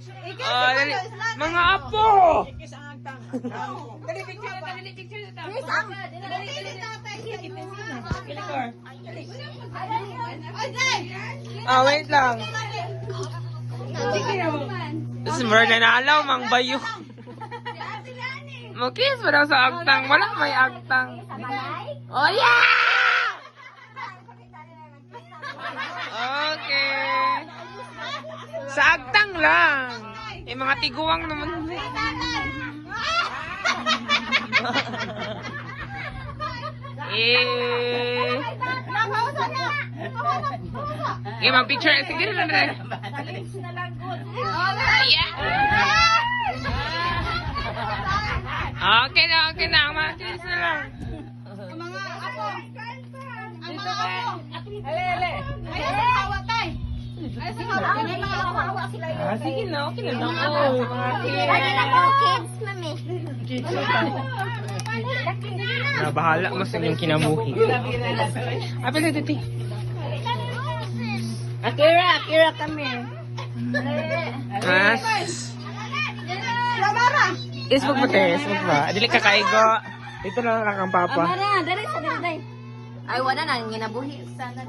Dali. Mga apo! Dali picture. Wait lang. This is more nanalaw, mang bayo. Mukis pa daw sa agtang. Wala may agtang. Oh, yeah! Okay. Sa agtang lang. Mga tiguang naman. Okay, mag-picture. Sige na rin. Okay na. Mag-picture na lang. Sige na, okay na lang. Bahala mas yung kinamuhi. Apa na titi? Akira kami. Facebook ba tayo? Facebook ba? Dili ka kaigo. Ito na lang ang papa. Dali. Ay, wala na. Ginabuhi. Sana.